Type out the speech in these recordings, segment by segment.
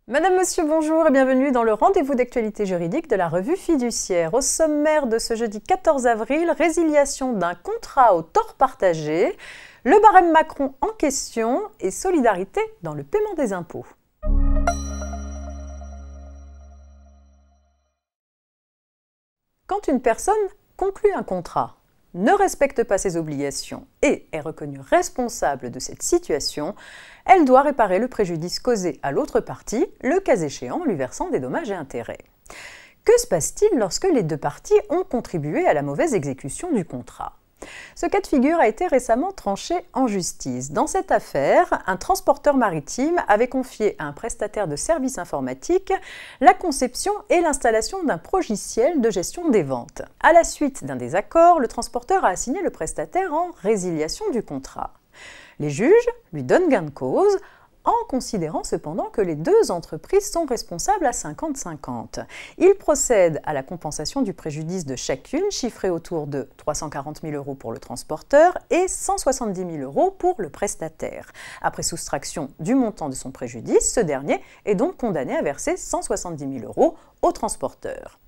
Madame, Monsieur, bonjour et bienvenue dans le rendez-vous d'actualité juridique de la revue Fiduciaire. Au sommaire de ce jeudi 14 avril, résiliation d'un contrat au tort partagé, le barème Macron en question et solidarité dans le paiement des impôts. Quand une personne conclut un contrat, ne respecte pas ses obligations et est reconnue responsable de cette situation, elle doit réparer le préjudice causé à l'autre partie, le cas échéant en lui versant des dommages et intérêts. Que se passe-t-il lorsque les deux parties ont contribué à la mauvaise exécution du contrat ? Ce cas de figure a été récemment tranché en justice. Dans cette affaire, un transporteur maritime avait confié à un prestataire de services informatiques la conception et l'installation d'un logiciel de gestion des ventes. À la suite d'un désaccord, le transporteur a assigné le prestataire en résiliation du contrat. Les juges lui donnent gain de cause, en considérant cependant que les deux entreprises sont responsables à 50-50. Ils procèdent à la compensation du préjudice de chacune, chiffré autour de 340 000 € pour le transporteur et 170 000 € pour le prestataire. Après soustraction du montant de son préjudice, ce dernier est donc condamné à verser 170 000 € au transporteur.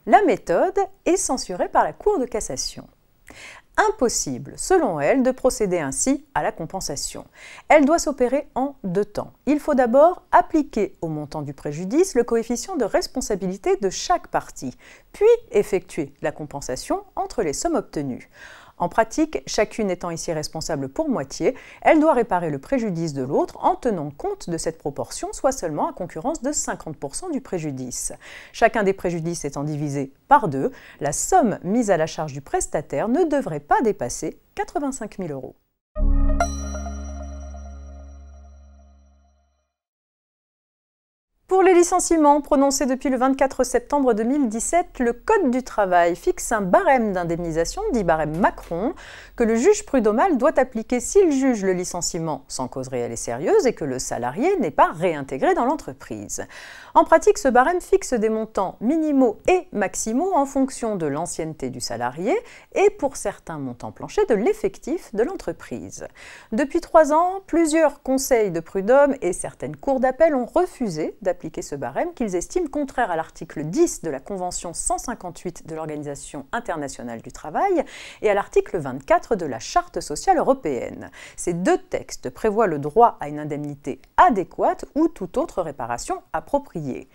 La méthode est censurée par la Cour de cassation. Impossible, selon elle, de procéder ainsi à la compensation. Elle doit s'opérer en deux temps. Il faut d'abord appliquer au montant du préjudice le coefficient de responsabilité de chaque partie, puis effectuer la compensation entre les sommes obtenues. En pratique, chacune étant ici responsable pour moitié, elle doit réparer le préjudice de l'autre en tenant compte de cette proportion, soit seulement à concurrence de 50% du préjudice. Chacun des préjudices étant divisé par deux, la somme mise à la charge du prestataire ne devrait pas dépasser 85 000 €. Pour les licenciements prononcés depuis le 24 septembre 2017, le Code du travail fixe un barème d'indemnisation, dit barème Macron, que le juge prud'homal doit appliquer s'il juge le licenciement sans cause réelle et sérieuse et que le salarié n'est pas réintégré dans l'entreprise. En pratique, ce barème fixe des montants minimaux et maximaux en fonction de l'ancienneté du salarié et pour certains montants planchers de l'effectif de l'entreprise. Depuis 3 ans, plusieurs conseils de prud'homme et certaines cours d'appel ont refusé d'appliquer ce barème qu'ils estiment contraire à l'article 10 de la Convention 158 de l'Organisation internationale du travail et à l'article 24 de la Charte sociale européenne. Ces deux textes prévoient le droit à une indemnité adéquate ou toute autre réparation appropriée.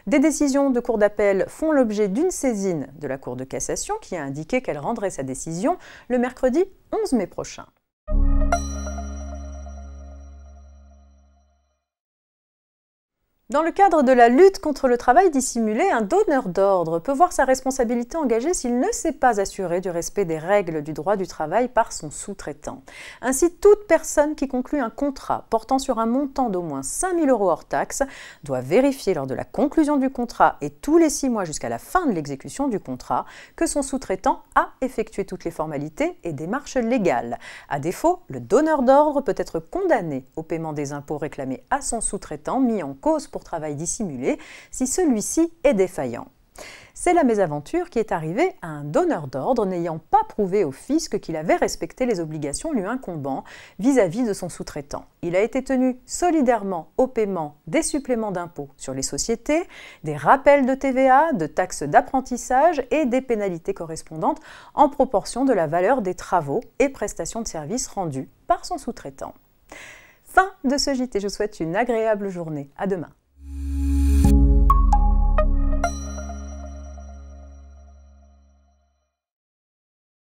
Des décisions de cour d'appel font l'objet d'une saisine de la Cour de cassation qui a indiqué qu'elle rendrait sa décision le mercredi 11 mai prochain. Dans le cadre de la lutte contre le travail dissimulé, un donneur d'ordre peut voir sa responsabilité engagée s'il ne s'est pas assuré du respect des règles du droit du travail par son sous-traitant. Ainsi, toute personne qui conclut un contrat portant sur un montant d'au moins 5 000 € hors taxe doit vérifier lors de la conclusion du contrat et tous les 6 mois jusqu'à la fin de l'exécution du contrat que son sous-traitant a effectué toutes les formalités et démarches légales. À défaut, le donneur d'ordre peut être condamné au paiement des impôts réclamés à son sous-traitant mis en cause pour travail dissimulé si celui-ci est défaillant. C'est la mésaventure qui est arrivée à un donneur d'ordre n'ayant pas prouvé au fisc qu'il avait respecté les obligations lui incombant vis-à-vis de son sous-traitant. Il a été tenu solidairement au paiement des suppléments d'impôts sur les sociétés, des rappels de TVA, de taxes d'apprentissage et des pénalités correspondantes en proportion de la valeur des travaux et prestations de services rendus par son sous-traitant. Fin de ce JT, je vous souhaite une agréable journée. À demain.